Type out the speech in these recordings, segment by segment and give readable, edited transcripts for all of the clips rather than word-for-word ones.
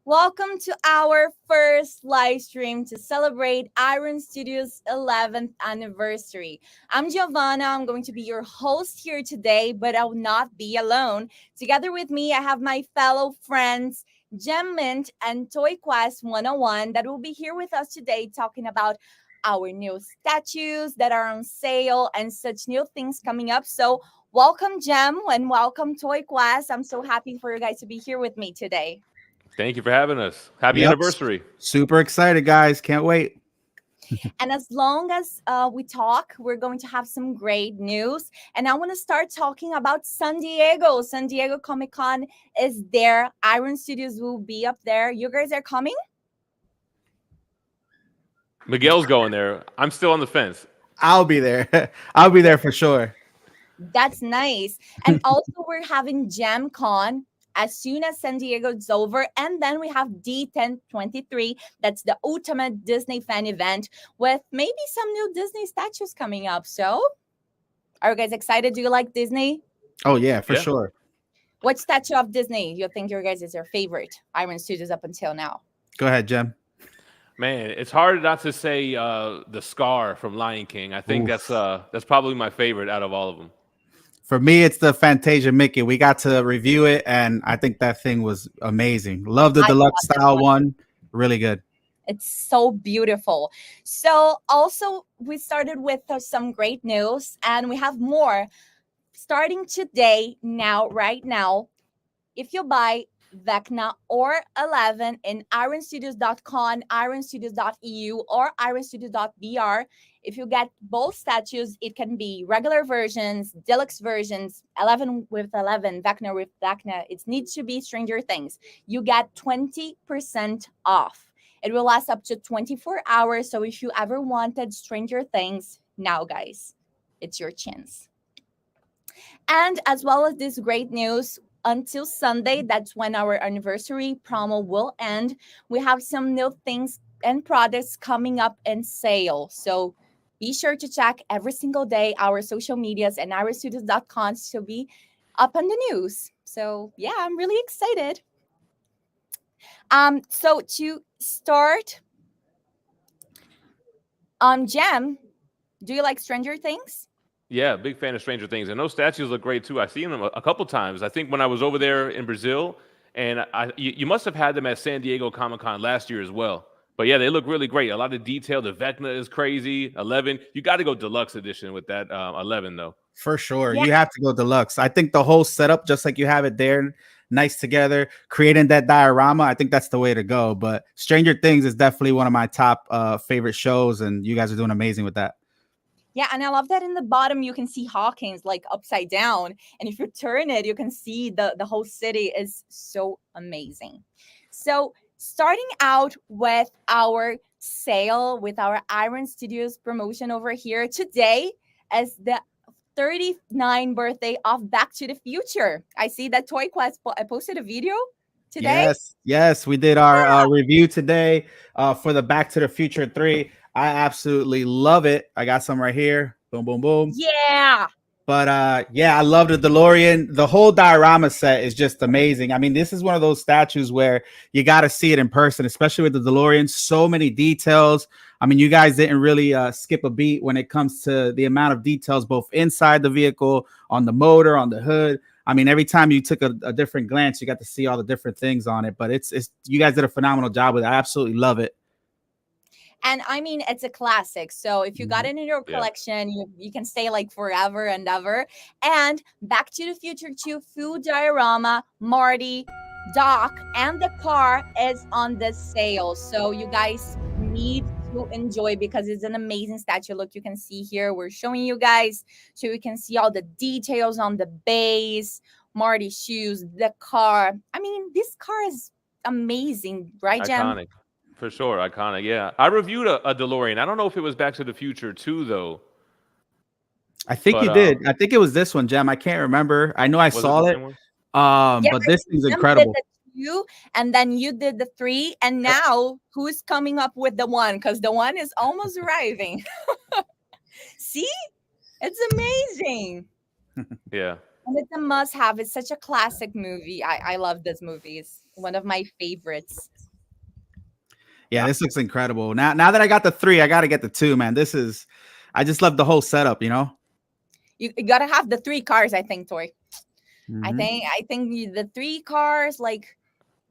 Welcome to our first live stream to celebrate Iron Studios' 11th anniversary. I'm Giovanna. I'm going to be your host here today, but I'll not be alone. Together with me, I have my fellow friends, Gem Mint and Toy Quest 101, that will be here with us today talking about our new statues that are on sale and such new things coming up. So, welcome, Gem, and welcome, Toy Quest. I'm so happy for you guys to be here with me today. Thank you for having us. Happy Yep. anniversary. Super excited, guys. Can't wait. And as long as we talk, we're going to have some great news. And I want to start talking about San Diego. San Diego Comic Con is there. Iron Studios will be up there. You guys are coming? Miguel's going there. I'm still on the fence. I'll be there. I'll be there for sure. That's nice. And also, we're having Gem Con as soon as San Diego is over. And then we have D1023. That's the ultimate Disney fan event with maybe some new Disney statues coming up. So, are you guys excited? Do you like Disney? Oh, yeah, for Yeah. sure. What statue of Disney you think your guys is your favorite Iron Studios up until now? Go ahead, Jem. Man, it's hard not to say the Scar from Lion King. I think Oof. that's probably my favorite out of all of them. For me, it's the Fantasia Mickey. We got to review it, and I think that thing was amazing. Love the I deluxe love that style one. one. Really good. It's so beautiful. So also we started with some great news and we have more starting today, right now. If you buy Vecna or 11 in ironstudios.com, ironstudios.eu, or ironstudios.br, if you get both statues, it can be regular versions, deluxe versions, 11 with 11, Vecna with Vecna. It needs to be Stranger Things. You get 20% off. It will last up to 24 hours. So if you ever wanted Stranger Things, now, guys, it's your chance. And as well as this great news, until Sunday, that's when our anniversary promo will end. We have some new things and products coming up in sale. So be sure to check every single day our social medias and ourstudios.com to be up on the news. So yeah, I'm really excited. So to start, Jem, do you like Stranger Things? Yeah, big fan of Stranger Things. And those statues look great too. I've seen them a couple times. I think when I was over there in Brazil, and you must have had them at San Diego Comic Con last year as well. But yeah, they look really great. A lot of detail. The Vecna is crazy. 11. You got to go deluxe edition with that 11 though. For sure. Yeah. You have to go deluxe. I think the whole setup, just like you have it there, nice together, creating that diorama, I think that's the way to go. But Stranger Things is definitely one of my top favorite shows, and you guys are doing amazing with that. Yeah, and I love that in the bottom you can see Hawkins like upside down. And if you turn it, you can see the whole city is so amazing. So starting out with our sale, with our Iron Studios promotion over here today as the 39th birthday of Back to the Future. I see that Toy Quest posted a video today. Yes, we did our review today for the Back to the Future 3. I absolutely love it. I got some right here. Boom, boom, boom. Yeah. But yeah, I love the DeLorean. The whole diorama set is just amazing. I mean, this is one of those statues where you got to see it in person, especially with the DeLorean. So many details. I mean, you guys didn't really skip a beat when it comes to the amount of details, both inside the vehicle, on the motor, on the hood. I mean, every time you took a different glance, you got to see all the different things on it. But it's you guys did a phenomenal job with it. I absolutely love it. And I mean, it's a classic. So if you got it in your collection, you can stay like forever and ever. And Back to the Future 2 full diorama, Marty, Doc, and the car is on the sale. So you guys need to enjoy because it's an amazing statue. Look, you can see here, we're showing you guys so you can see all the details on the base, Marty's shoes, the car. I mean, this car is amazing, right, Jem? Iconic. For sure, iconic. Yeah, I reviewed a DeLorean. I don't know if it was Back to the Future 2 though. I think you did. I think it was this one, Jem. I can't remember. I know I saw it. But this thing's incredible. And then you did the 3, and now who's coming up with the 1? Because the 1 is almost arriving. See, it's amazing. Yeah. And it's a must-have. It's such a classic movie. I love this movie. It's one of my favorites. Yeah, this looks incredible. Now that I got the 3, I got to get the 2, man. I just love the whole setup, you know? You gotta have the 3 cars, I think, Toy. I Mhm. think the 3 cars like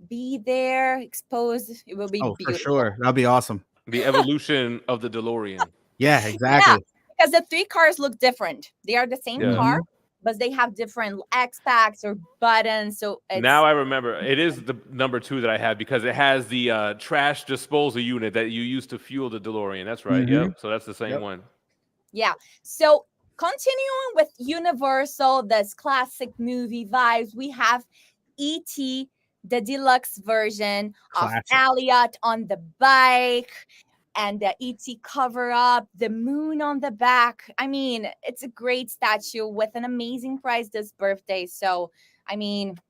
be there exposed. It will be Oh, for beautiful. sure. That'll be awesome. The evolution of the DeLorean. Yeah, Yeah, exactly. because the 3 cars look different. They are the same Yeah. car, but they have different X packs or buttons. So it's Now I remember. It is the number 2 that I have because it has the trash disposal unit that you use to fuel the DeLorean. That's right. Mhm. Yep. So that's the same Yep. one. yeah. So continuing with Universal, this classic movie vibes, we have E.T., the deluxe version Classic. of Elliot on the bike and the E.T. cover up, the moon on the back. I mean, it's a great statue with an amazing price this birthday. So, I mean,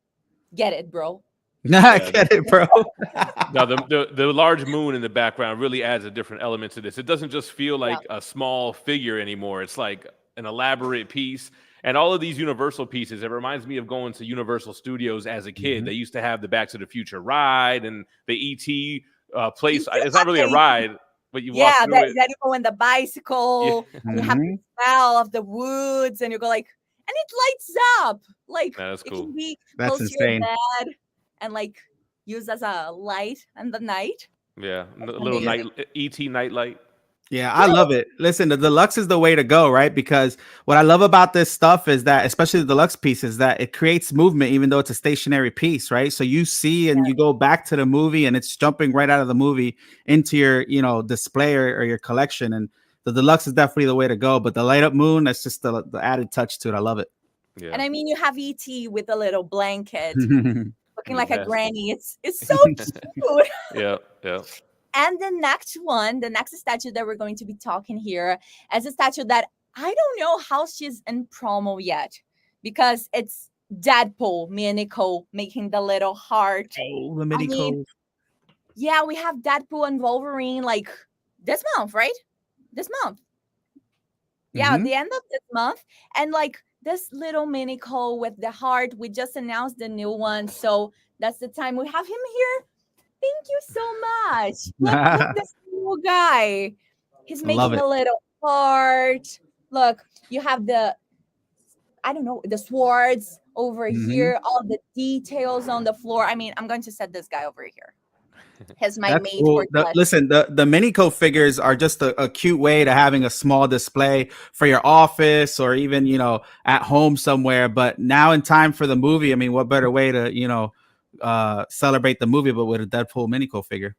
get it, bro. I get it, bro. Now the large moon in the background really adds a different element to this. It doesn't just feel like a small figure anymore. It's like an elaborate piece. And all of these Universal pieces, it reminds me of going to Universal Studios as a kid. They used to have the Back to the Future ride and the E.T. Place. It's not really a ride, but you walk through it. That you go in the bicycle, and you have the smell of the woods, and you go like, and it lights up. Like That's it cool. can be That's close to your insane. bed and like used as a light in the night. Yeah, a little amazing. ET night light. Yeah, I love it. Listen, the deluxe is the way to go, right? Because what I love about this stuff is that, especially the deluxe piece, is that it creates movement, even though it's a stationary piece, right? So you see and you go back to the movie, and it's jumping right out of the movie into your, display or your collection. And the deluxe is definitely the way to go. But the light up moon, that's just the added touch to it. I love it. Yeah. And I mean, you have ET with a little blanket, looking like a Yes. granny. It's so cute. Yeah, yeah. And the next statue that we're going to be talking here is a statue that I don't know how she's in promo yet, because it's Deadpool, MiniCo making the little heart. Oh, the I mean, yeah, we have Deadpool and Wolverine like this month, right? This month. Yeah, the end of this month. And like this little MiniCo with the heart, we just announced the new one. So that's the time we have him here. Thank you so much. Look this little guy. He's making a little heart. Look, you have the swords over here, all the details on the floor. I mean, I'm going to set this guy over here. He's my mate for listen, the MiniCo figures are just a cute way to having a small display for your office or even, at home somewhere. But now in time for the movie, I mean, what better way to, celebrate the movie but with a Deadpool MiniCo figure?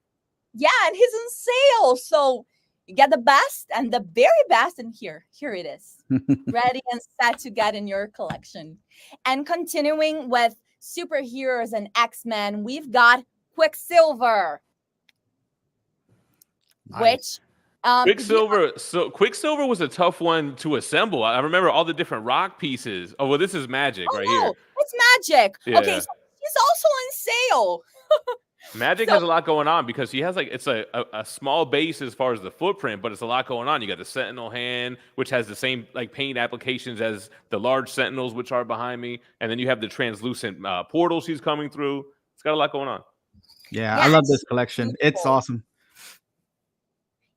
Yeah, and he's in sale, so you get the best and the very best, and here it is, ready and set to get in your collection. And continuing with superheroes and X-Men, we've got Quicksilver, which Quicksilver. So Quicksilver was a tough one to assemble. I remember all the different rock pieces. Oh well, this is magic here. It's magic. Yeah. Okay, so he's also on sale. Magic has a lot going on because he has it's a small base as far as the footprint, but it's a lot going on. You got the Sentinel hand, which has the same paint applications as the large Sentinels, which are behind me, and then you have the translucent portals he's coming through. It's got a lot going on. Yeah, I love this collection. It's awesome.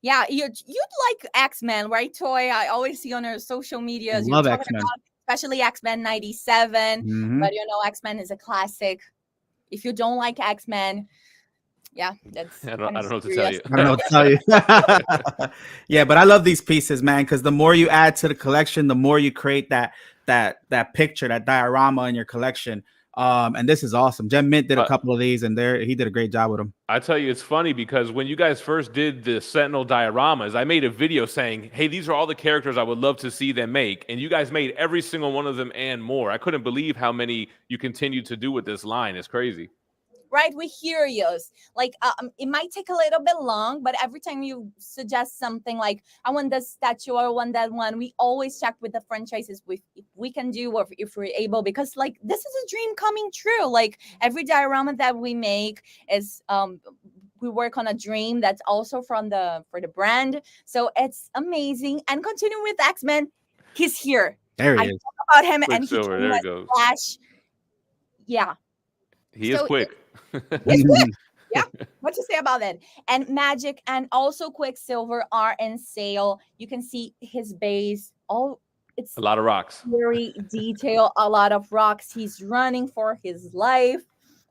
Yeah, you'd like X-Men, right, Toy? I always see on our social medias. Love X-Men. Especially X-Men 97. But X-Men is a classic. If you don't like X-Men, yeah, that's I don't know what to tell you. I don't know what to tell you. Yeah, but I love these pieces, man, because the more you add to the collection, the more you create that picture, that diorama in your collection. And this is awesome. Jem Mint did a couple of these, and he did a great job with them. I tell you, it's funny because when you guys first did the Sentinel dioramas, I made a video saying, hey, these are all the characters I would love to see them make. And you guys made every single one of them and more. I couldn't believe how many you continue to do with this line. It's crazy. Right, we hear you. Like, it might take a little bit long, but every time you suggest something like, I want this statue or I want that one, we always check with the franchises if we can do or if we're able, because like this is a dream coming true. Like every diorama that we make is we work on a dream that's also for the brand. So it's amazing. And continue with X-Men, he's here. There he is. Talk about him and he Quicksilver, there he goes. Flash. Yeah. He is quick. He's quick. Yeah, what to say about it? And Magic and also Quicksilver are in sale. You can see his base. All it's A lot of rocks. very detailed, a lot of rocks. He's running for his life.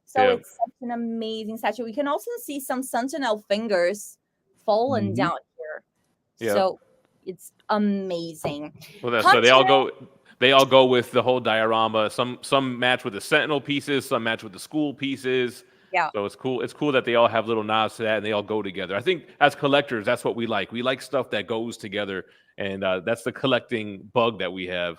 So Yeah. it's such an amazing statue. We can also see some Sentinel fingers fallen down here. Yeah. So it's amazing. Well, that's so they all go. They all go with the whole diorama. Some match with the Sentinel pieces, some match with the school pieces. Yeah. So it's cool. It's cool that they all have little nods to that and they all go together. I think as collectors, that's what we like. We like stuff that goes together, and that's the collecting bug that we have.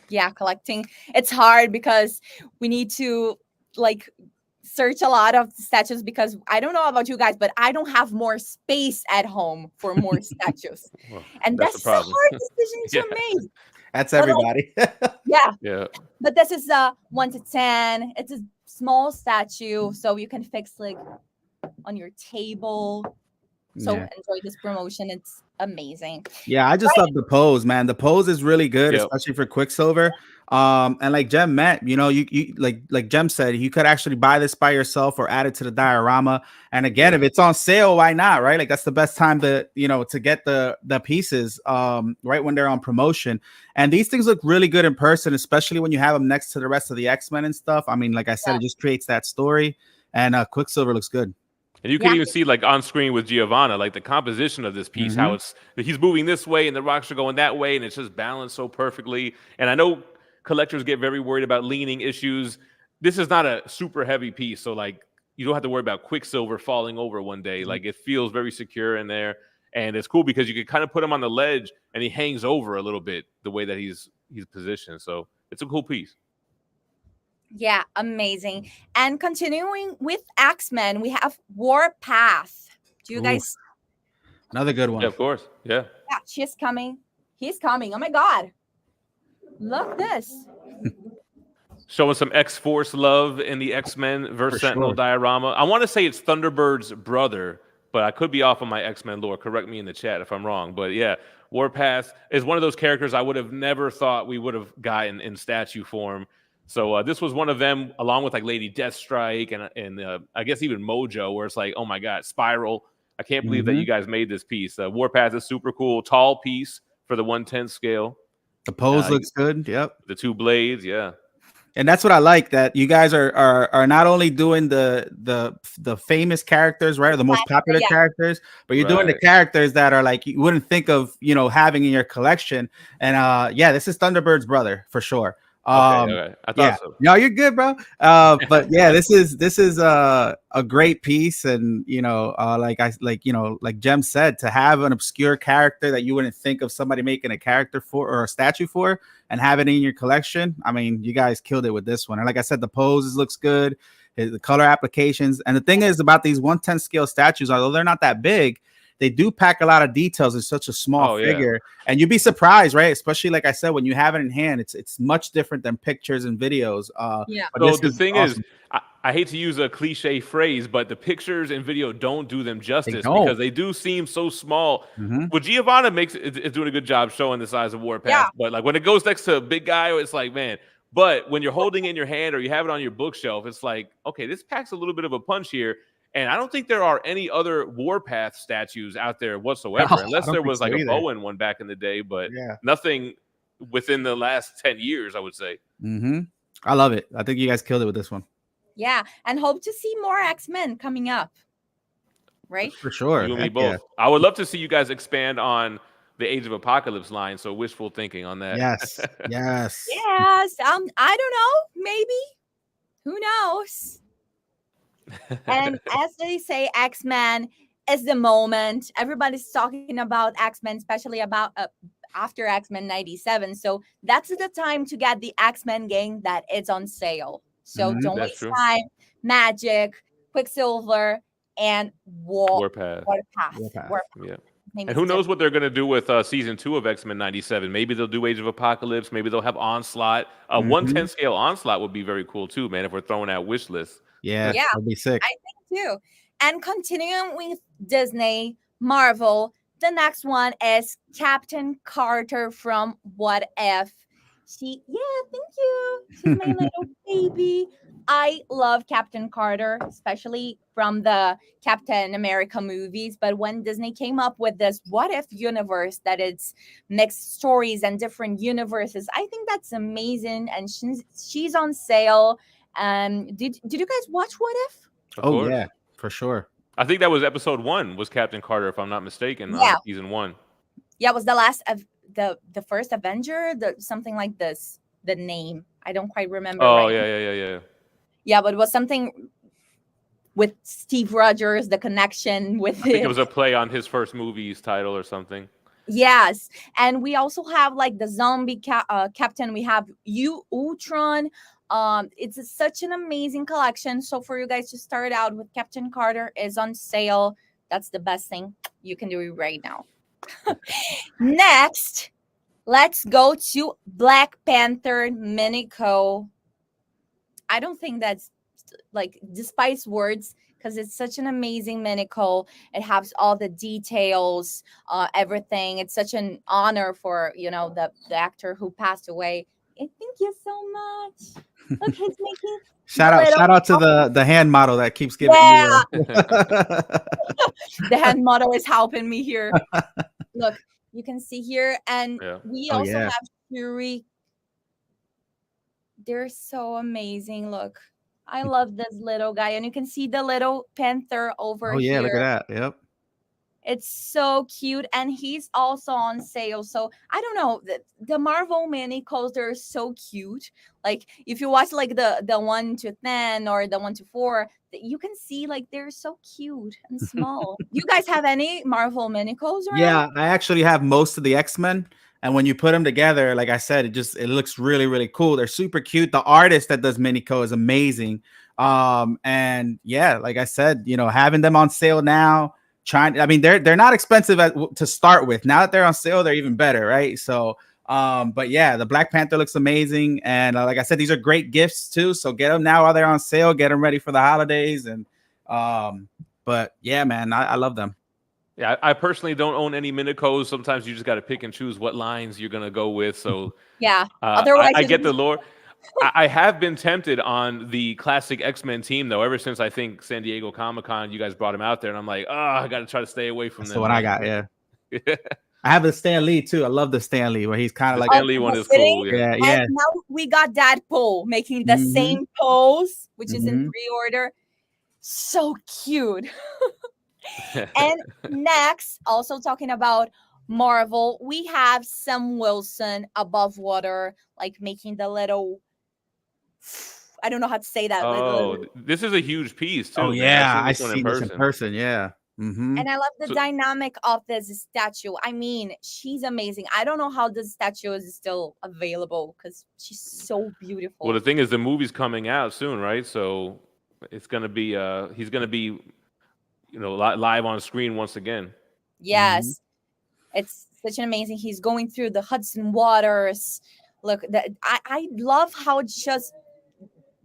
Yeah, collecting. It's hard because we need to like search a lot of statues because I don't know about you guys, but I don't have more space at home for more statues. Well, And that's that's the a problem. hard decision to Yeah. make. That's But, like, everybody. Yeah, Yeah. but this is a 1 to 10. It's a small statue, so you can fix like on your table. So Yeah. enjoy this promotion. It's amazing. Yeah, I just love the pose, man. The pose is really good, Yep. especially for Quicksilver. And like Jem meant, you know, you like Jem said, you could actually buy this by yourself or add it to the diorama. And again, if it's on sale, why not? Right? Like that's the best time to, you know, to get the pieces right when they're on promotion. And these things look really good in person, especially when you have them next to the rest of the X-Men and stuff. I mean, like I said, it just creates that story. And Quicksilver looks good. And you can even see like on screen with Giovanna, like the composition of this piece, how he's moving this way and the rocks are going that way, and it's just balanced so perfectly. And I know collectors get very worried about leaning issues. This is not a super heavy piece, so like you don't have to worry about Quicksilver falling over one day. Like it feels very secure in there, and it's cool because you can kind of put him on the ledge and he hangs over a little bit the way that he's positioned. So it's a cool piece. Yeah, amazing. And continuing with X-Men, we have Warpath. Do you guys? Another good one. Yeah, of course. Yeah. Yeah, she's coming. He's coming. Oh my God. Look this. Showing some X-Force love in the X-Men versus Sentinel diorama. I want to say it's Thunderbird's brother, but I could be off on my X-Men lore. Correct me in the chat if I'm wrong. But yeah, Warpath is one of those characters I would have never thought we would have gotten in statue form. So this was one of them, along with like Lady Deathstrike and I guess even Mojo, where it's like, oh my God, Spiral. I can't believe that you guys made this piece. Warpath is super cool, tall piece for the 1/10 scale. The pose looks good. Yep. The two blades, yeah. And that's what I like, that you guys are not only doing the famous characters, right, or the most popular characters, but you're doing the characters that are like you wouldn't think of, you know, having in your collection. And yeah, this is Thunderbird's brother for sure. Okay. I thought so. No, you're good, bro. But yeah, this is a great piece, and you know, like Jem said, to have an obscure character that you wouldn't think of somebody making a character for or a statue for, and have it in your collection. I mean, you guys killed it with this one. And like I said, the poses looks good, the color applications, and the thing is about these 1/10 scale statues, although they're not that big, they do pack a lot of details in such a small figure, and you'd be surprised, right? Especially like I said, when you have it in hand, it's much different than pictures and videos. So the thing is, I hate to use a cliche phrase, but the pictures and video don't do them justice because they do seem so small. Well, Giovanna is doing a good job showing the size of Warpath, but like when it goes next to a big guy, it's like, man. But when you're holding it in your hand or you have it on your bookshelf, it's like, okay, this packs a little bit of a punch here. And I don't think there are any other Warpath statues out there whatsoever, unless there was like a Bowen one back in the day, but nothing within the last 10 years, I would say. I love it. I think you guys killed it with this one. Yeah, and hope to see more X-Men coming up, right? For sure. You and me both. Yeah. I would love to see you guys expand on the Age of Apocalypse line, so wishful thinking on that. Yes. Yes. Yes. I don't know. Maybe. Who knows? And as they say, X-Men is the moment. Everybody's talking about X-Men, especially about after X-Men 97. So that's the time to get the X-Men game that is on sale. So don't waste time. Magic, Quicksilver, and Warpath. Yeah. And who knows what they're going to do with season 2 of X-Men 97. Maybe they'll do Age of Apocalypse. Maybe they'll have Onslaught. 1/10 scale Onslaught would be very cool too, man, if we're throwing out wish lists. Yeah, that'd be sick. I think too. And continuing with Disney, Marvel, the next one is Captain Carter from What If. Thank you. She's my little baby. I love Captain Carter, especially from the Captain America movies. But when Disney came up with this what if universe that it's mixed stories and different universes, I think that's amazing. And she's on sale. Did you guys watch What If? Of Oh course. yeah, for sure. I think that was episode 1 was Captain Carter, if I'm not mistaken, Yeah. on season 1. Yeah, it was the last of the first Avenger, something like this. The name I don't quite remember. Oh right yeah. Yeah, but it was something with Steve Rogers, the connection with I think it was a play on his first movie's title or something. Yes, and we also have like the zombie captain. We have Ultron. It's such an amazing collection. So for you guys to start out with, Captain Carter is on sale. That's the best thing you can do right now. Next, let's go to Black Panther MiniCo. I don't think that's like despise words because it's such an amazing MiniCo. It has all the details, everything. It's such an honor for the actor who passed away. Thank you so much. Look, he's making shout out to the hand model that keeps giving yeah. me The hand model is helping me here. Look, you can see here, and we also have Shuri. They're so amazing. Look, I love this little guy, and you can see the little panther over here. Oh yeah, look at that. Yep. It's so cute, and he's also on sale. So I don't know, the Marvel MiniCos, they're so cute. Like if you watch like the 1 to 10 or the 1 to 4, you can see like they're so cute and small. You guys have any Marvel MiniCos around? Yeah, I actually have most of the X-Men. And when you put them together, like I said, it looks really, really cool. They're super cute. The artist that does MiniCo is amazing. And yeah, like I said, having them on sale now, they're not expensive to start with. Now that they're on sale, they're even better, right? So, but yeah, the Black Panther looks amazing. And like I said, these are great gifts too. So get them now while they're on sale. Get them ready for the holidays. And but yeah, man, I love them. Yeah, I personally don't own any MiniCos. Sometimes you just got to pick and choose what lines you're gonna go with. So yeah, otherwise I get the lore. I have been tempted on the classic X-Men team though. Ever since I think San Diego Comic-Con, you guys brought him out there, and I'm like, I got to try to stay away from them. That's what I got. Yeah. I have the Stan Lee too. I love the Stan Lee where he's kind of like Stan Lee one is cool. Yeah. And now we got Deadpool making the same pose, which is in pre-order. So cute. And next, also talking about Marvel, we have Sam Wilson above water, like making the little. I don't know how to say that. This is a huge piece too. Oh yeah, I've seen this in person. Yeah. And I love the dynamic of this statue. I mean, she's amazing. I don't know how this statue is still available because she's so beautiful. Well, the thing is, the movie's coming out soon, right? So it's gonna be he's gonna be live on screen once again. Yes. It's such an amazing. He's going through the Hudson waters. Look, I love how it's just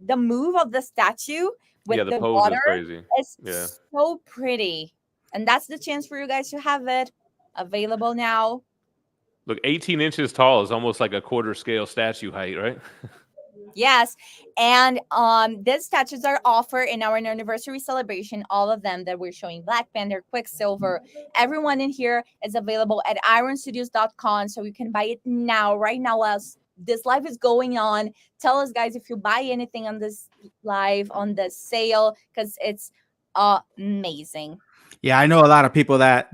the move of the statue with the pose water. Is crazy. It's so pretty. And that's the chance for you guys to have it available now. Look, 18 inches tall is almost like a quarter scale statue height, right? Yes. And these statues are offered in our anniversary celebration. All of them that we're showing, Black Panther, Quicksilver, everyone in here is available at ironstudios.com. So you can buy it now, right now, as this live is going on. Tell us, guys, if you buy anything on this live, on the sale, because it's amazing. Yeah, I know a lot of people that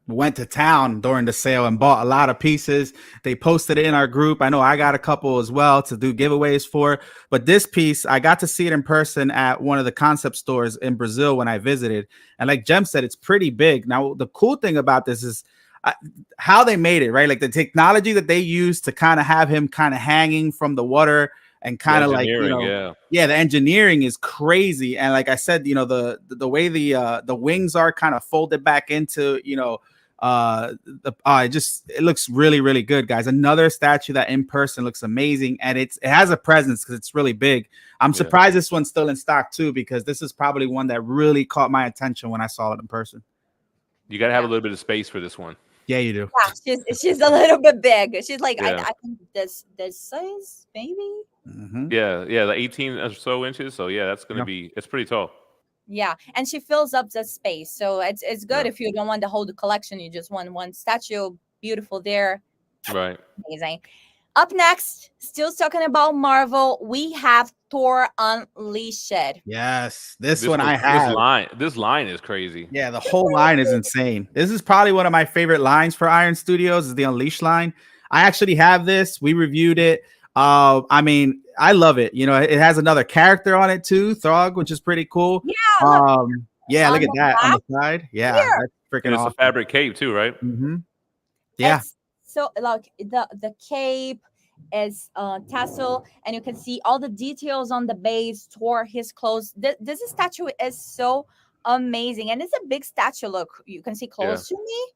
went to town during the sale and bought a lot of pieces. They posted it in our group. I know I got a couple as well to do giveaways for. But this piece, I got to see it in person at one of the concept stores in Brazil when I visited. And like Jem said, it's pretty big. Now, the cool thing about this is how they made it, right? Like the technology that they used to kind of have him kind of hanging from the water and kind of like, the engineering is crazy. And like I said, the way the wings are kind of folded back into, it looks really, really good, guys. Another statue that in person looks amazing. And it has a presence because it's really big. I'm surprised this one's still in stock too, because this is probably one that really caught my attention when I saw it in person. You got to have a little bit of space for this one. Yeah, you do. Yeah, she's a little bit big. She's like Yeah. I think this size maybe. Yeah, the 18 or so inches. So yeah, that's gonna be it's pretty tall. Yeah, and she fills up the space, so it's good Yeah. if you don't want the whole collection. You just want one statue, beautiful there. Right. Amazing. Up next, still talking about Marvel, we have Thor Unleashed. Yes, this This one I was- have. This line is crazy. Yeah, the whole line is insane. This is probably one of my favorite lines for Iron Studios is the Unleashed line. I actually have this. We reviewed it. I mean, I love it. You know, it has another character on it too, Throg, which is pretty cool. Yeah, look, Look at the that on back the side. Yeah, here. that's freaking And it's awesome. a fabric cape too, right? Yeah. It's so like the cape is tassel, and you can see all the details on the base. Thor, his clothes. This statue is so amazing, and it's a big statue. Look, you can see close to me.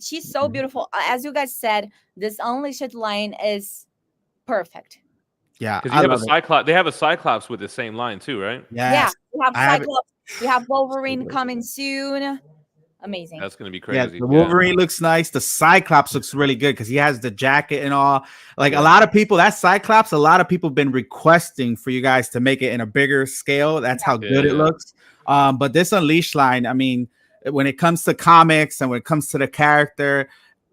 She's so beautiful. As you guys said, this Unleashed line is perfect. Yeah, Because you have a Cyclops. They have a Cyclops with the same line too, right? Yeah, we have I have it. Cyclops. We have Wolverine coming soon. Amazing. That's gonna be Yeah, crazy. the Wolverine looks nice. The Cyclops looks really good because he has the jacket and all. Like Yeah. a lot of people, that Cyclops, a lot of people have been requesting for you guys to make it in a bigger scale. That's how good it Yeah. looks. But this Unleashed line, I mean, when it comes to comics and when it comes to the character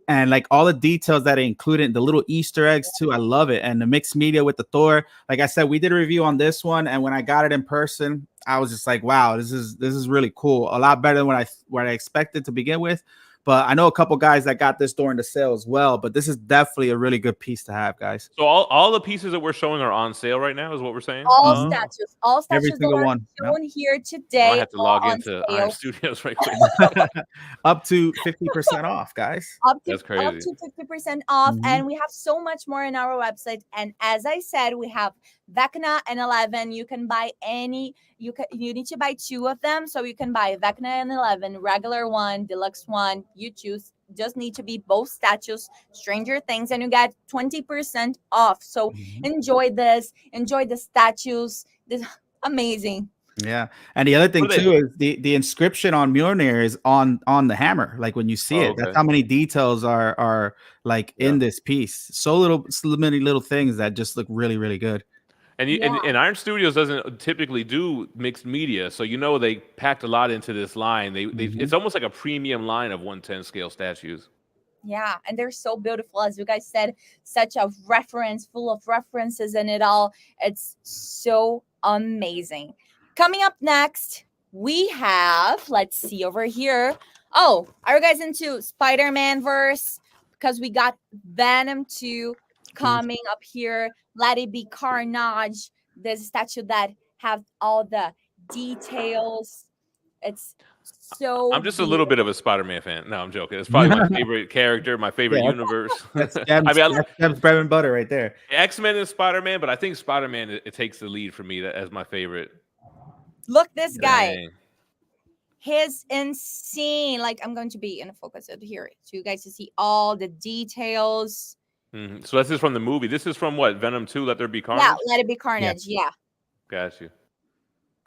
and like all the details that are included, the little Easter eggs too, I love it. And the mixed media with the Thor, like I said, we did a review on this one, and when I got it in person, I was just like, wow, this is really cool. A lot better than what I expected to begin with. But I know a couple guys that got this during the sale as well. But this is definitely a really good piece to have, guys. So all the pieces that we're showing are on sale right now, is what we're saying. All statues Every that single are one. shown here I today have to are log on into sale. Iron Studios right quick. Up to 50% off, guys. That's Up crazy. to 50% off, Mhm. and we have so much more in our website. And as I said, we have Vecna and 11. You can buy any. You need to buy two of them, so you can buy Vecna and 11, regular one, deluxe one. You choose. Just need to be both statues, Stranger Things, and you get 20% off. So enjoy this. Enjoy the statues. This amazing. Yeah, and the other thing What are they- too is the inscription on Mjolnir is on the hammer. Like when you see it, that's okay. how many details are like in this piece. So many little things that just look really, really good. And Iron Studios doesn't typically do mixed media, so they packed a lot into this line. They it's almost like a premium line of 1/10 scale statues. Yeah, and they're so beautiful, as you guys said. Such a reference, full of references in it all. It's so amazing. Coming up next, we have, let's see over here. Oh, are you guys into Spider-Man verse? Because we got Venom 2 coming up here. Let it be Carnage. This statue that have all the details. It's so I'm just a little bit of a Spider-Man fan. No, I'm joking. It's probably my favorite character, my favorite universe. That's I Jem's bread and butter right there. X-Men and Spider-Man, but I think Spider-Man it takes the lead for me as my favorite. Look, this guy. Dang. He's insane. Like, I'm going to be in focus here so you guys to see all the details. So this is from the movie. This is from what? Venom 2, Let There Be Carnage? Yeah, Let It Be Carnage. Yeah. Got you.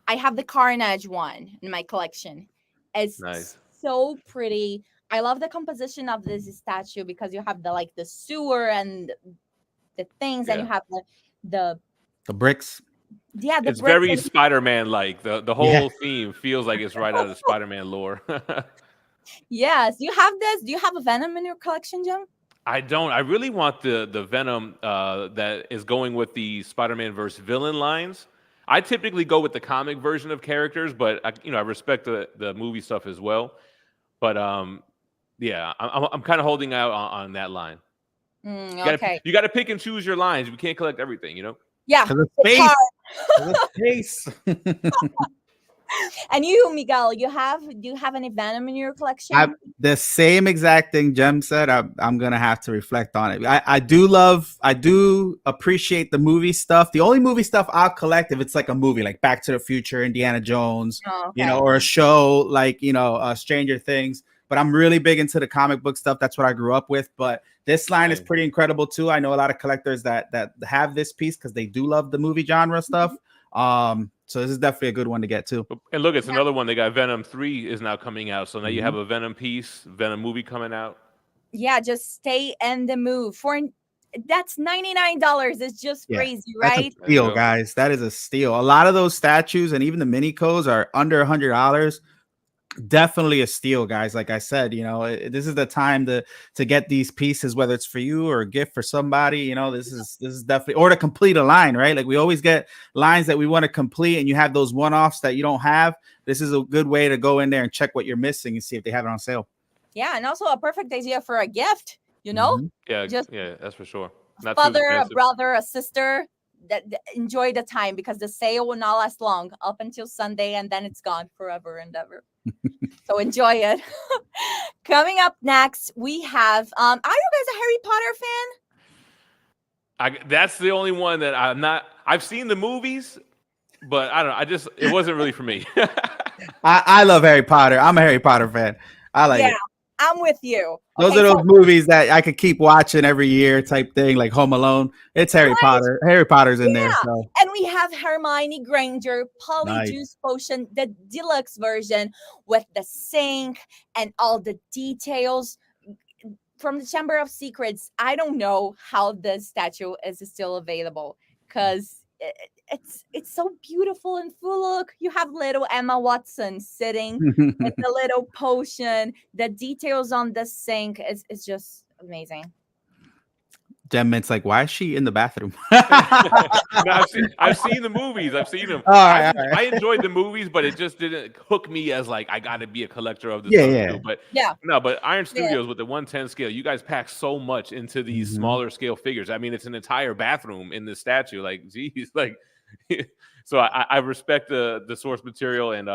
I have the Carnage one in my collection. It's Nice. so pretty. I love the composition of this statue because you have the sewer and the things, and you have the bricks. Yeah, it's very Spider-Man like. The whole theme feels like it's right out of Spider-Man lore. Yes, you have this. Do you have a Venom in your collection, Jem? I don't. I really want the Venom that is going with the Spider-Man verse villain lines. I typically go with the comic version of characters, but I respect the movie stuff as well. But yeah, I'm kind of holding out on that line. Okay, you got to pick and choose your lines. We can't collect everything, Yeah, Space. And you, Miguel, do you have any Venom in your collection? The same exact thing Jem said. I'm gonna have to reflect on it. I do appreciate the movie stuff. The only movie stuff I'll collect if it's like a movie, like Back to the Future, Indiana Jones, or a show like Stranger Things. But I'm really big into the comic book stuff. That's what I grew up with. But this line is pretty incredible too. I know a lot of collectors that have this piece because they do love the movie genre stuff. So this is definitely a good one to get too. And look, it's another one. They got Venom 3 is now coming out. So now you have Mm-hmm. a Venom piece, Venom movie coming out. Yeah, just stay in the move. That's $99. It's just Yeah, crazy, that's a right? steal, guys. That is a steal. A lot of those statues and even the MiniCos are under $100. Definitely a steal, guys. Like I said, this is the time to get these pieces, whether it's for you or a gift for somebody. This is definitely, or to complete a line, right? Like we always get lines that we want to complete, and you have those one-offs that you don't have. This is a good way to go in there and check what you're missing and see if they have it on sale. Yeah, and also a perfect idea for a gift. Yeah, just that's for sure. Not father, too a expensive. brother, a sister. That enjoy the time, because the sale will not last long, up until Sunday, and then it's gone forever and ever. So enjoy it. Coming up next, we have. Are you guys a Harry Potter fan? That's the only one that I'm not. I've seen the movies, but I don't know. It wasn't really for me. I love Harry Potter. I'm a Harry Potter fan. I like it. I'm with you. Those are those movies that I could keep watching every year type thing, like Home Alone. It's Harry Potter. Harry Potter's in there. So. And we have Hermione Granger, Polyjuice Potion, the deluxe version with the sink and all the details from the Chamber of Secrets. I don't know how the statue is still available, because it's so beautiful and full. Look, you have little Emma Watson sitting with the little potion. The details on the sink is just amazing. Gemment's like, why is she in the bathroom? No, I've seen the movies. I've seen them. All right. I enjoyed the movies, but it just didn't hook me as like I got to be a collector of this. But Iron Studios with the 110 scale, you guys pack so much into these smaller scale figures. I mean, it's an entire bathroom in this statue. Like, geez, like. So I respect the source material and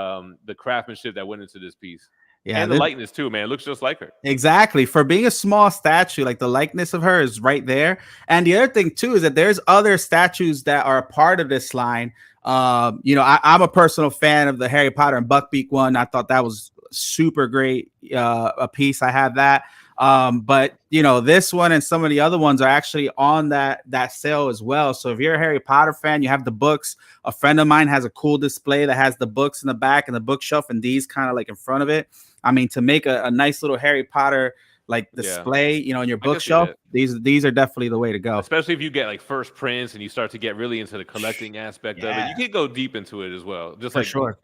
the craftsmanship that went into this piece. Yeah, and the likeness too, man. It looks just like her. Exactly. For being a small statue, like the likeness of her is right there. And the other thing too is that there's other statues that are a part of this line. I'm a personal fan of the Harry Potter and Buckbeak one. I thought that was super great a piece. I have that. But this one and some of the other ones are actually on that sale as well. So if you're a Harry Potter fan, you have the books. A friend of mine has a cool display that has the books in the back and the bookshelf and these kind of like in front of it. I mean, to make a nice little Harry Potter like display, in your bookshelf, these are definitely the way to go. Especially if you get like first prints and you start to get really into the collecting aspect of it. You can go deep into it as well. Just like sure.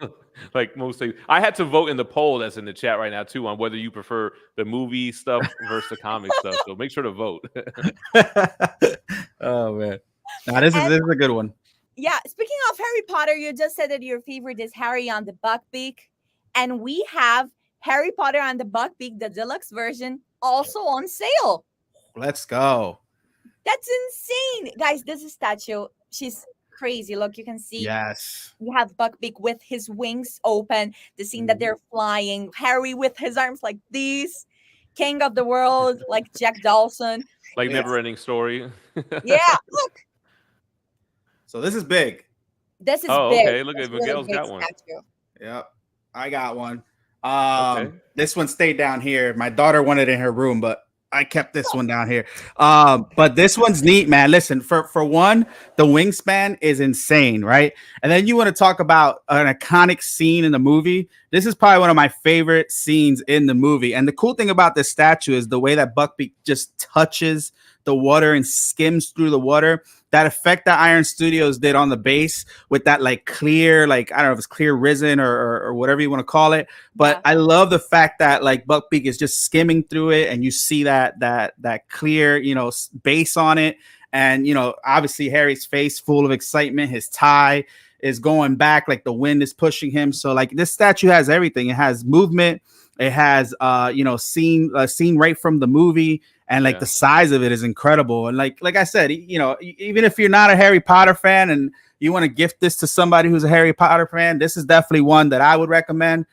Like most things. I had to vote in the poll that's in the chat right now too on whether you prefer the movie stuff versus the comic stuff. So make sure to vote. Oh man. Now this is a good one. Yeah. Speaking of Harry Potter, you just said that your favorite is Harry on the Buckbeak. And we have Harry Potter and the Buckbeak, the deluxe version, also on sale. Let's go. That's insane. Guys, this is statue. She's crazy. Look, you can see. Yes. You have Buckbeak with his wings open. The scene that they're flying. Harry with his arms like these. King of the world, like Jack Dawson. Like Never-Ending Story. Yeah, look. So this is big. This is big. Okay. Look at Miguel's got one. Yep. I got one. Okay. This one stayed down here. My daughter wanted it in her room, but I kept this one down here. But this one's neat, man. Listen, for one, the wingspan is insane, right? And then you want to talk about an iconic scene in the movie. This is probably one of my favorite scenes in the movie. And the cool thing about this statue is the way that Buckbeak just touches the water and skims through the water. That effect that Iron Studios did on the base with that like clear, like I don't know if it's clear resin or whatever you want to call it, but I love the fact that like Buckbeak is just skimming through it and you see that clear, base on it, and obviously Harry's face full of excitement, his tie is going back like the wind is pushing him. So like this statue has everything. It has movement. It has scene right from the movie. And like the size of it is incredible. And like I said, even if you're not a Harry Potter fan and you want to gift this to somebody who's a Harry Potter fan, this is definitely one that I would recommend.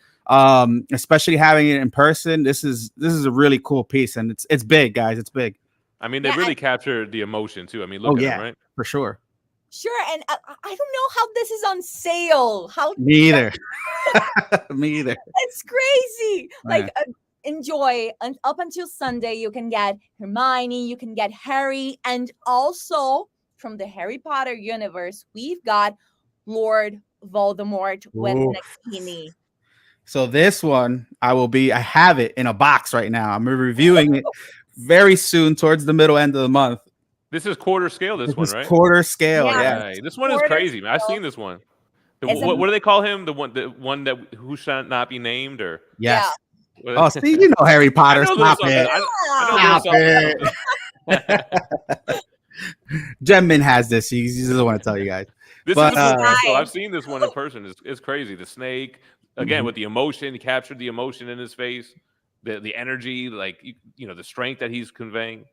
Especially having it in person. This is a really cool piece, and it's big, guys. It's big. I mean, they really captured the emotion too. I mean, look at it, right? For sure. Sure, and I don't know how this is on sale. Me either. Me either. It's crazy. Like. Enjoy, and up until Sunday you can get Hermione, you can get Harry, and also from the Harry Potter universe we've got Lord Voldemort with Oof. Nagini. So this one, I have it in a box right now. I'm reviewing it very soon towards the middle end of the month. This is quarter scale. This one, This right? quarter scale, Yeah. yeah. Right. This one is Quarter crazy, man. I've scale. seen this one. It's What do they call him? The one that who shall not be named, or Yes. Yeah. Oh, see, you know Harry Potter. I know a little Stop something. it. I know a little something. Gemmin has this. He doesn't want to tell you guys. This But, is a cool piece, though. Right. I've seen this one in person. It's crazy. The snake, again, with the emotion, he captured the emotion in his face, the energy, like you know, the strength that he's conveying.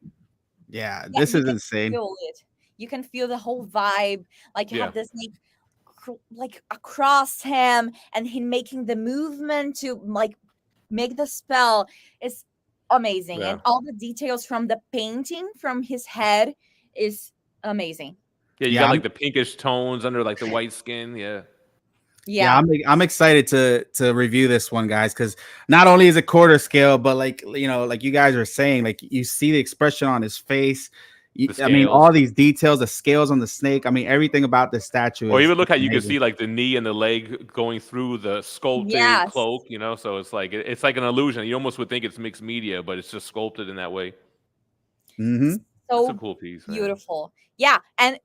Yeah, Yeah, this you is can insane. feel it. You can feel the whole vibe. Like you Yeah. have this like across him, and him making the movement to like make the spell is amazing. Yeah. And all the details from the painting from his head is amazing. Yeah, you Yeah, got I'm- like the pinkish tones under like the white skin. Yeah. Yeah, I'm excited to review this one, guys, because not only is it quarter scale, but like like you guys are saying, like you see the expression on his face. The I mean, scales. all these details, the scales on the snake. I mean, everything about this statue. Or is even look how you can amazing. see like the knee and the leg going through the sculpted Yes. cloak, you know? So it's like an illusion. You almost would think it's mixed media, but it's just sculpted in that way. Mhm. It's So a cool piece. Man. beautiful. Yeah. And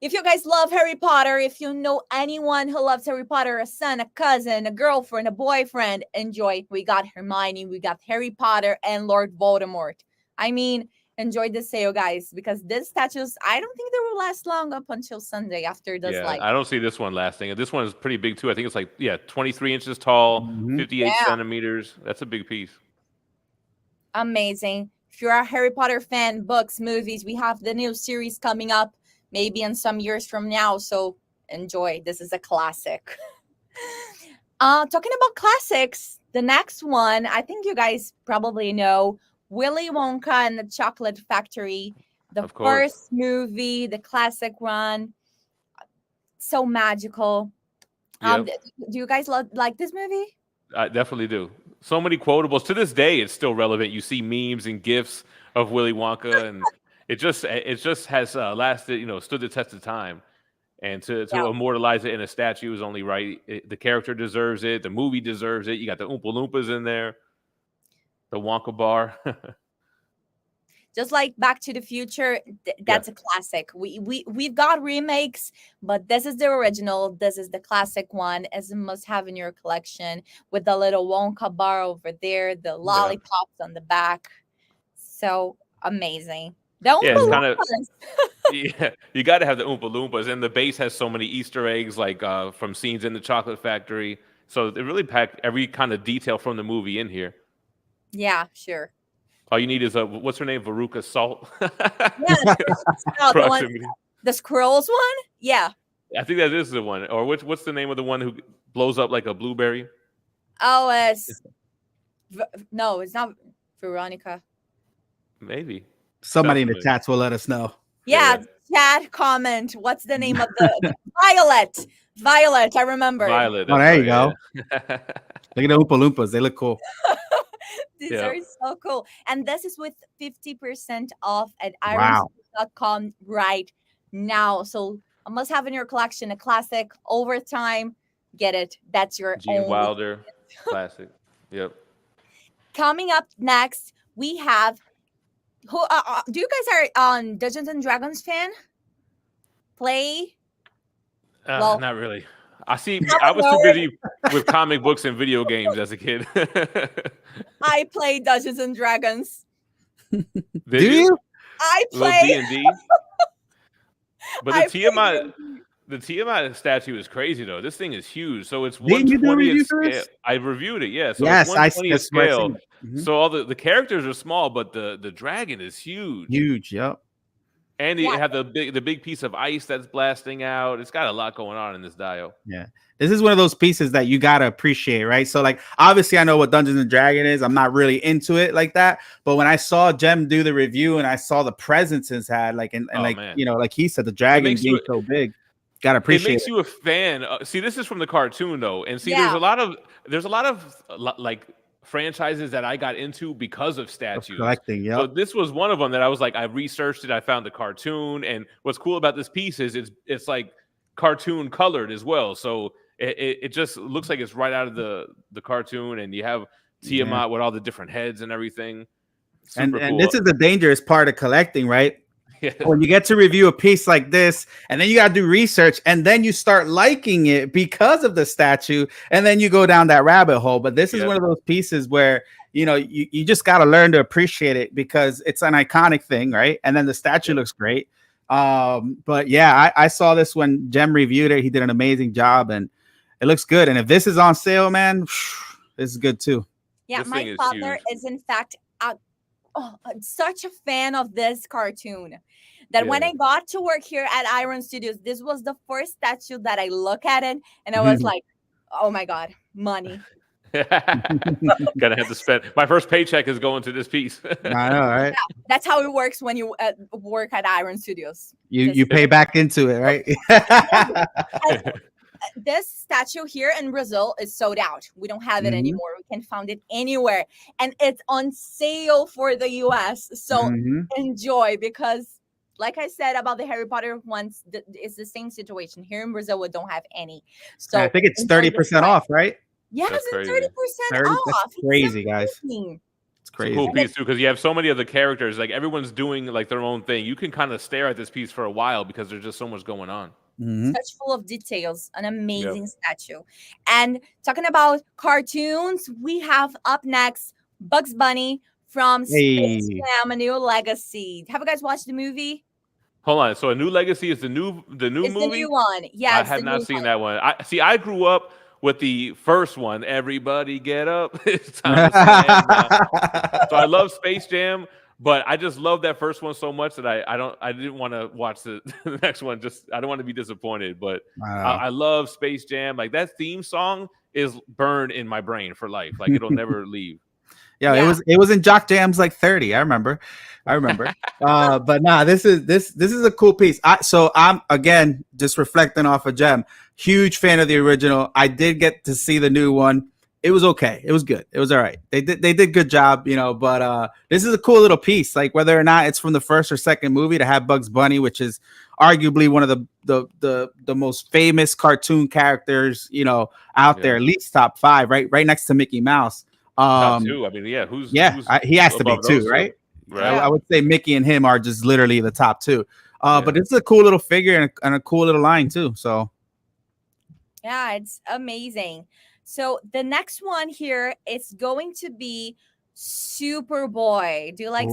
if you guys love Harry Potter, if you know anyone who loves Harry Potter, a son, a cousin, a girlfriend, a boyfriend, enjoy. We got Hermione, we got Harry Potter, and Lord Voldemort. I mean, enjoy this sale, guys, because these statues, I don't think they will last long up until Sunday after this. Yeah, Like, I don't see this one lasting. This one is pretty big too. I think it's like 23 inches tall, Mhm. 58 Yeah. centimeters. That's a big piece. amazing. If you're a Harry Potter fan, books, movies, we have the new series coming up maybe in some years from now. So enjoy. This is a classic. Talking about classics, the next one, I think you guys probably know Willy Wonka and the Chocolate Factory, the Of course. first movie, the classic one. So magical. Yep. Do you guys like this movie? I definitely do. So many quotables. To this day, it's still relevant. You see memes and GIFs of Willy Wonka, and it just has lasted, stood the test of time. And to Yeah. immortalize it in a statue is only right. The character deserves it. The movie deserves it. You got the Oompa Loompas in there, the Wonka bar. Just like Back to the Future, that's a classic. We've got remakes, but this is the original. This is the classic one, as a must-have in your collection, with the little Wonka bar over there, the lollipops on the back. So amazing. The Yeah, it's Oompa kind of Loompas. yeah. You got to have the Oompa Loompas, and the base has so many Easter eggs, like from scenes in the Chocolate Factory. So they really packed every kind of detail from the movie in here. Yeah, sure. All you need is what's her name, Veruca Salt. Yeah, the one, Proximity. the squirrels one. Yeah. I think that is the one. Or what's the name of the one who blows up like a blueberry? Oh, no, it's not Veronica. Maybe. Somebody in the Definitely. chats will let us know. Yeah, chat comment. What's the name of the Violet? Violet, I remember. Violet. Oh, there you go. Yeah. Look at the Oompa Loompas. They look cool. These Yeah. are so cool. And this is with 50% off at Wow. ironspeed.com right now. So I must have in your collection a classic overtime. Get it. That's your Gene only. Wilder. Classic. Yep. Coming up next, we have who do you guys are on Dungeons and Dragons fan? Play? Well, Not really. I was know. too busy with comic books and video games as a kid. I play Dungeons and Dragons. Did Do you? I A little play. D&D? But I the play Tiamat, the Tiamat statue is crazy though. This thing is huge. So it's Didn't you do a 120th review for scale. this? I reviewed it, yeah. So Yes, it's I 120th that's what I scale. seen. Mhm. So all the characters are small, but the dragon is huge. Huge. Yep. And you Yeah. have the big piece of ice that's blasting out. It's got a lot going on in this dio. Yeah. This is one of those pieces that you gotta appreciate, right? So, like, obviously, I know what Dungeons and Dragon is. I'm not really into it like that, but when I saw Jem do the review and I saw the presence it's had, like, and Oh, like, man. like he said, the dragon makes being you- so big, gotta It appreciate makes you a fan. See, this is from the cartoon though, and see, Yeah. there's a lot of like franchises that I got into because of of statues. collecting. So Yep. this was one of them that I was like, I researched it, I found the cartoon, and what's cool about this piece is it's like cartoon colored as well. So it just looks like it's right out of the cartoon, and you have Tiamat with all the different heads and everything. And Super cool. this is the dangerous part of collecting, right? Yeah. When you get to review a piece like this, and then you got to do research, and then you start liking it because of the statue, and then you go down that rabbit hole. But this is one of those pieces where, you know, you just got to learn to appreciate it because it's an iconic thing, right? And then the statue looks great. But yeah, I saw this when Jem reviewed it. He did an amazing job, and it looks good. And if this is on sale, man, this is good too. Yeah, my father is in fact such a fan of this cartoon that when I got to work here at Iron Studios, this was the first statue that I look at it and I was like, oh my God, money. Gonna have to spend. My first paycheck is going to this piece. I know, right? Yeah, that's how it works when you work at Iron Studios. You pay back into it, right? This statue here in Brazil is sold out. We don't have it anymore. We can find it anywhere, and it's on sale for the US. So enjoy, because like I said about the Harry Potter ones, it's the same situation here in Brazil. We don't have any. So I think it's 30% off, right? Yes, it's 30% off. That's crazy, guys. It's crazy. It's a cool piece too, because you have so many of the characters. Like everyone's doing like their own thing. You can kind of stare at this piece for a while because there's just so much going on. Such full of details, an amazing statue. And talking about cartoons, we have up next Bugs Bunny from Space Jam: A New Legacy. Have you guys watched the movie? Hold on. So A New Legacy is the new movie? The new one. Yeah, I have not seen that one. I grew up with the first one. Everybody get up. It's time to stand now. So I love Space Jam. But I just love that first one so much that I didn't want to watch the next one. Just I don't want to be disappointed. But I love Space Jam. Like that theme song is burned in my brain for life. Like it'll never leave. Yeah, it was in Jock Jams like 30. I remember. But nah, this is a cool piece. So I'm again just reflecting off of Jem. Huge fan of the original. I did get to see the new one. It was okay. It was good. It was all right. They did good job, you know, but this is a cool little piece. Like whether or not it's from the first or second movie, to have Bugs Bunny, which is arguably one of the most famous cartoon characters, you know, out there, at least top 5, right next to Mickey Mouse. Top 2. I mean, who's he has to be 2, right? Right. I would say Mickey and him are just literally the top 2. But this is a cool little figure and a cool little line too. So yeah, it's amazing. So the next one here is going to be Superboy. Do you like?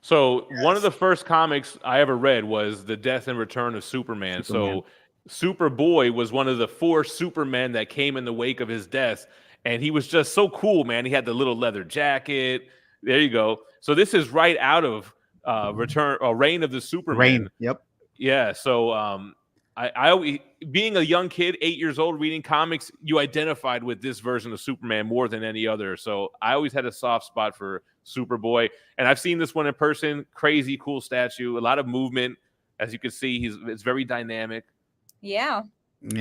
So one of the first comics I ever read was The Death and Return of Superman. So Superboy was one of the 4 Supermen that came in the wake of his death. And he was just so cool, man. He had the little leather jacket. There you go. So this is right out of Reign of the Superman. Reign. Yep. Yeah. So I always, being a young kid, 8 years old, reading comics, you identified with this version of Superman more than any other. So I always had a soft spot for Superboy, and I've seen this one in person. Crazy cool statue, a lot of movement, as you can see. It's very dynamic. Yeah.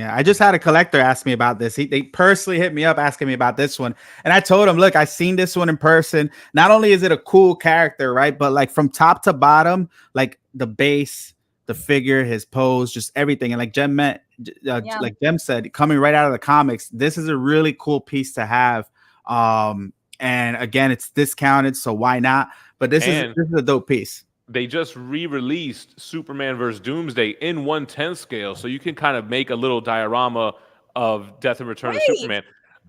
I just had a collector ask me about this. They personally hit me up asking me about this one, and I told him, look, I seen this one in person. Not only is it a cool character, right, but like from top to bottom, like the base, the figure, his pose, just everything. And like Jem like Jem said, coming right out of the comics, this is a really cool piece to have. And again, it's discounted, so why not? But this is a dope piece. They just re-released Superman vs. Doomsday in 1/10 scale, so you can kind of make a little diorama of Death and Return of Superman.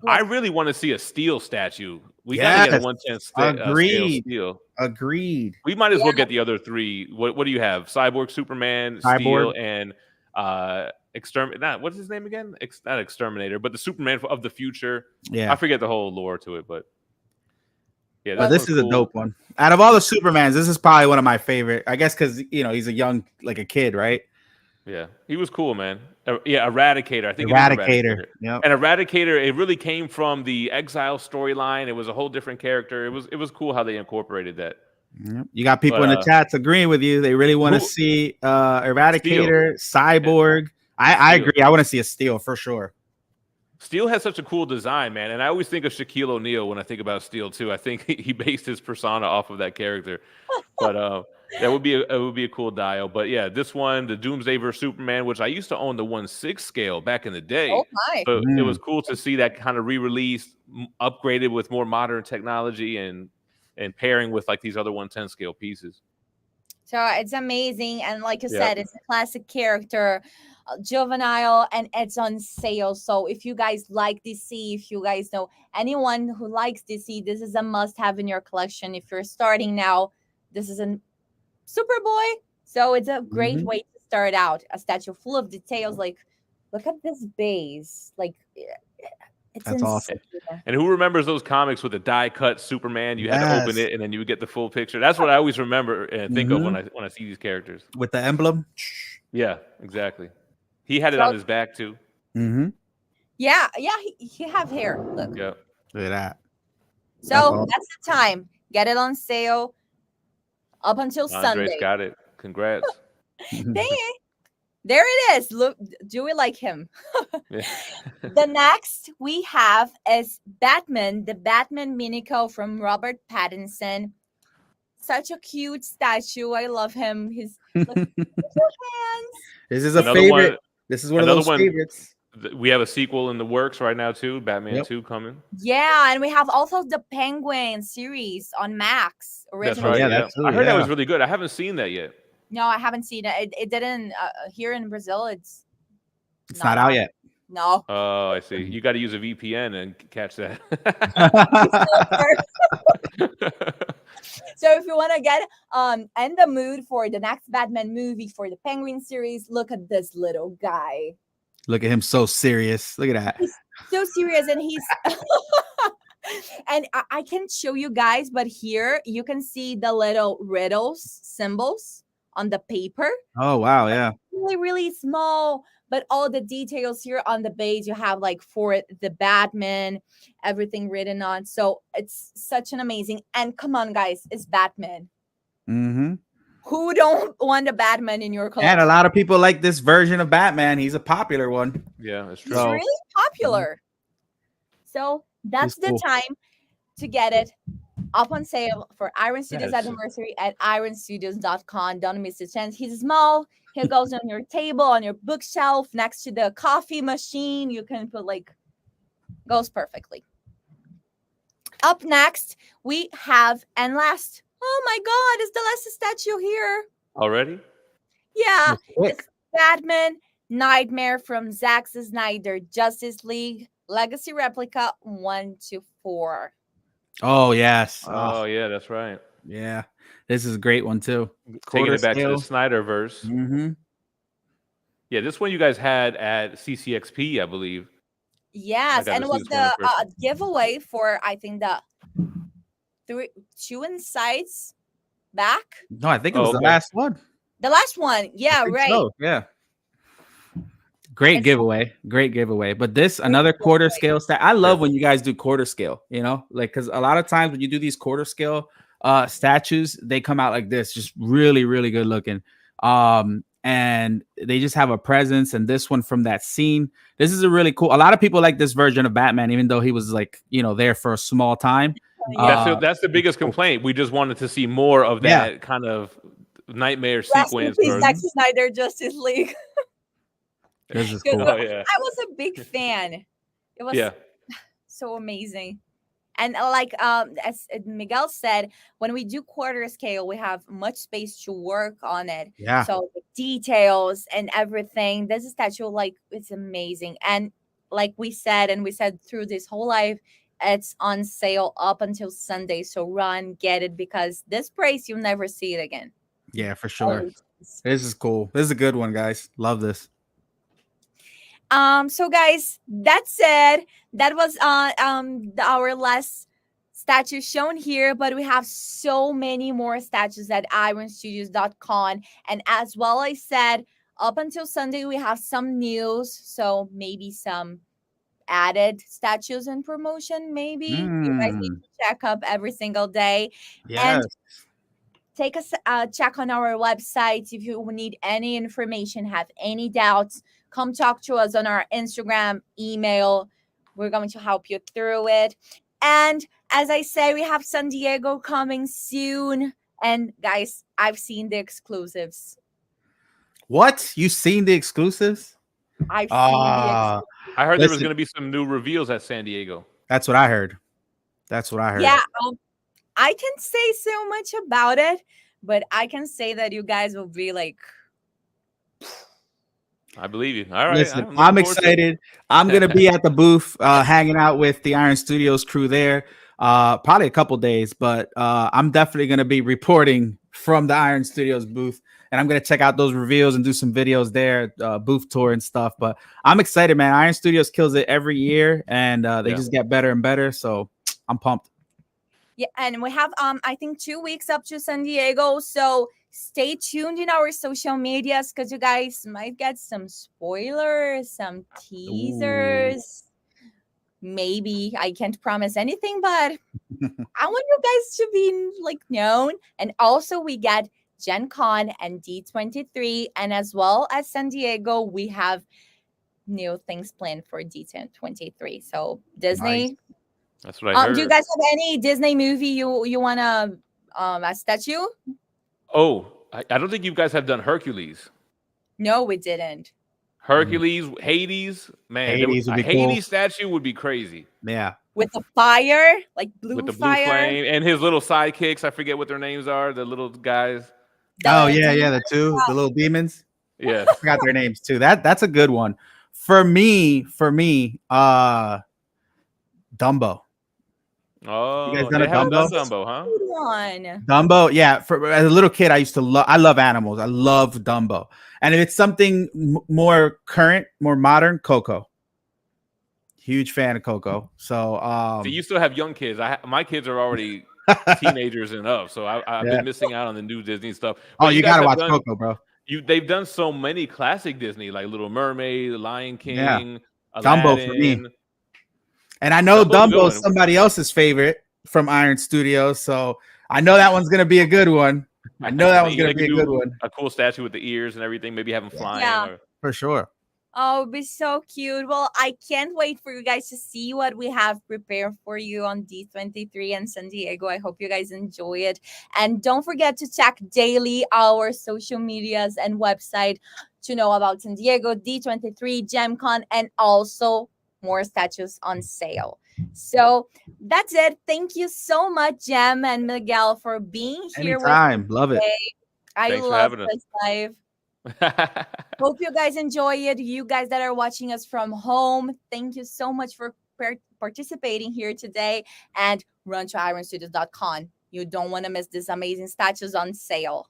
I really want to see a steel statue. We gotta get a 1/10 scale steel. Agreed. We might as well get the other 3. What do you have? Cyborg, Superman, Steel, and what's his name again? Not Exterminator, but the Superman of the future. Yeah, I forget the whole lore to it, but yeah, this is cool. A dope one. Out of all the Supermans, this is probably one of my favorite. I guess because he's a young, like a kid, right? Yeah, he was cool, man. Eradicator. I think Eradicator. Yeah, and Eradicator. It really came from the Exile storyline. It was a whole different character. It was cool how they incorporated that. Yep. You got people in the chats agreeing with you. They really want to see Eradicator, Cyborg. I agree. I want to see a Steel for sure. Steel has such a cool design, man. And I always think of Shaquille O'Neal when I think about Steel, too. I think he based his persona off of that character. But that would be a cool dial. But yeah, this one, the Doomsday vs Superman, which I used to own the 1/6 scale back in the day. Oh my. So it was cool to see that kind of re-released, upgraded with more modern technology and pairing with like these other 1/10 scale pieces. So it's amazing. And like you Yep. said, it's a classic character, juvenile, and it's on sale. So if you guys like DC, if you guys know anyone who likes DC, this is a must have in your collection. If you're starting now, this is a Superboy. So it's a great way to start out. A statue full of details. Like, look at this base. Like, it's That's insane. awesome. And who remembers those comics with the die cut Superman? You had to open it and then you would get the full picture. That's what I always remember and think of when I see these characters. With the emblem. Yeah, exactly. He had it on his back too. Mm-hmm. Yeah, he have hair. Look. Yeah. Look at that. So that's the time. Get it on sale up until Andres Sunday. got it. Congrats. Dang it. There it is. Look, do it like him. Yeah. The next we have is Batman, the Batman MiniCo from Robert Pattinson. Such a cute statue. I love him. His look, hands. This is a Another favorite. one- This is one of another those one- favorites. We have a sequel in the works right now too. Batman 2 coming. Yeah, and we have also the Penguin series on Max. That's Original. right. Yeah, Yeah, that's true, I heard that yeah. was really good. I haven't seen that yet. No, I haven't seen it. It didn't here in Brazil. It's not out yet. No. Oh, I see. You got to use a VPN and catch that. So if you want to get in the mood for the next Batman movie for the Penguin series, look at this little guy. Look at him, so serious. Look at that. So serious, and he's and I can show you guys, but here you can see the little riddles symbols on the paper. Oh wow, yeah. Really, really small, but all the details here on the base you have like for the Batman, everything written on. So it's such an amazing. And come on, guys, it's Batman. Mm-hmm. Who don't want a Batman in your collection? And a lot of people like this version of Batman. He's a popular one. Yeah, that's He's true. So- really popular. So that's He's the cool. time to get it up on sale for Iron Studios Yes. anniversary at ironstudios.com. Don't miss the chance. He's small. He goes on your table, on your bookshelf, next to the coffee machine. You can put goes perfectly. Up next, we have, and last, oh my God, it's the last statue here. Already? Yeah, That's quick. it's Batman Nightmare from Zack Snyder Justice League Legacy Replica 1-4. Oh yes. Oh, yeah, that's right. yeah. This is a great one too. Taking it back scale. to the Snyderverse. Mm-hmm. Yeah, this one you guys had at CCXP, I believe. Yes, I and gotta it see was this one in the person. giveaway for I think the 2 insights back. No, I think it Oh, was the okay. last one. The last one, I yeah, think right. so, yeah. Great It's- giveaway. Great giveaway. But this another quarter scale stat. I love when you guys do quarter scale, because a lot of times when you do these quarter scale statues, they come out like this, just really, really good looking. And they just have a presence. And this one from that scene, this is a really cool. A lot of people like this version of Batman, even though he was there for a small time. That's the biggest complaint. We just wanted to see more of that kind of nightmare Rest in sequence. peace, or- Zack Snyder Justice League. This is Because cool. Oh, yeah. I was a big fan. It was Yeah. so amazing. And as Miguel said, when we do quarter scale, we have much space to work on it. Yeah. So the details and everything. This statue, it's amazing. And like we said through this whole life, it's on sale up until Sunday. So run, get it, because this price you'll never see it again. Yeah, for sure. Always. This is cool. This is a good one, guys. Love this. So guys, that's it. That was our last statue shown here, but we have so many more statues at ironstudios.com. And as well, I said, up until Sunday, we have some news. So maybe some added statues in promotion, maybe. You guys need to check up every single day. Yes. Take a check on our website if you need any information, have any doubts. Come talk to us on our Instagram, email. We're going to help you through it. And as I say, we have San Diego coming soon. And guys, I've seen the exclusives. What? You seen the exclusives? I've seen the Ah, I heard there was listen, going to be some new reveals at San Diego. that's what I heard. That's what I heard. Yeah, I can say so much about it, but I can say that you guys will be like, I believe you. All right. Listen, looking I'm forward to it. excited. I'm gonna be at the booth, hanging out with the Iron Studios crew there. Probably a couple days, but I'm definitely gonna be reporting from the Iron Studios booth, and I'm gonna check out those reveals and do some videos there, booth tour and stuff. But I'm excited, man. Iron Studios kills it every year, and they Yeah. just get better and better. So I'm pumped. yeah, and we have I think 2 weeks up to San Diego, so stay tuned in our social medias because you guys might get some spoilers, some teasers. Maybe I can't promise anything, but I want you guys to be like known. And also we get Gen Con and D23, and as well as San Diego, we have new things planned for D23. So Disney. Nice. That's what I heard. Do you guys have any Disney movie you wanna a statue? Oh, I don't think you guys have done Hercules. No, we didn't. Hercules, Hades, man. Hades would be a Hades cool. statue would be crazy. Yeah. With the fire, like blue With the blue fire. flame and his little sidekicks. I forget what their names are. The little guys. Oh yeah, the little demons. Yeah. I forgot their names too. That's a good one. For me, Dumbo. Oh, You guys done they a haven't done Dumbo? Dumbo, huh? Good one. Dumbo, yeah. For as a little kid, I used to love. I love animals. I love Dumbo. And if it's something more current, more modern, Coco. Huge fan of Coco. So, So you still have young kids. My kids are already teenagers and up, so I've Yeah. been missing out on the new Disney stuff. Oh, But you guys gotta have watch done- Coco, bro. They've done so many classic Disney, like Little Mermaid, Lion King, Yeah. Aladdin. Dumbo for me. And I know Dumbo's a good Dumbo's one. somebody else's favorite from Iron Studios, so I know that one's gonna be a good one. I know that one's They gonna could be a do good one A cool statue with the ears and everything. Maybe have them flying. Yeah. Or, for sure. Oh, it'd be so cute. Well, I can't wait for you guys to see what we have prepared for you on D23 and San Diego. I hope you guys enjoy it. And don't forget to check daily our social medias and website to know about San Diego, D23, GemCon, and also more statues on sale. So that's it. Thank you so much, Gem and Miguel, for being here Anytime. with me Love it. today. I Thanks for love having us. this live. Hope you guys enjoy it. You guys that are watching us from home, thank you so much for participating here today. And run to ironstudios.com. You don't want to miss these amazing statues on sale.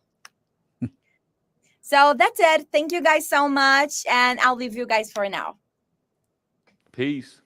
So that's it. Thank you guys so much. And I'll leave you guys for now. Peace.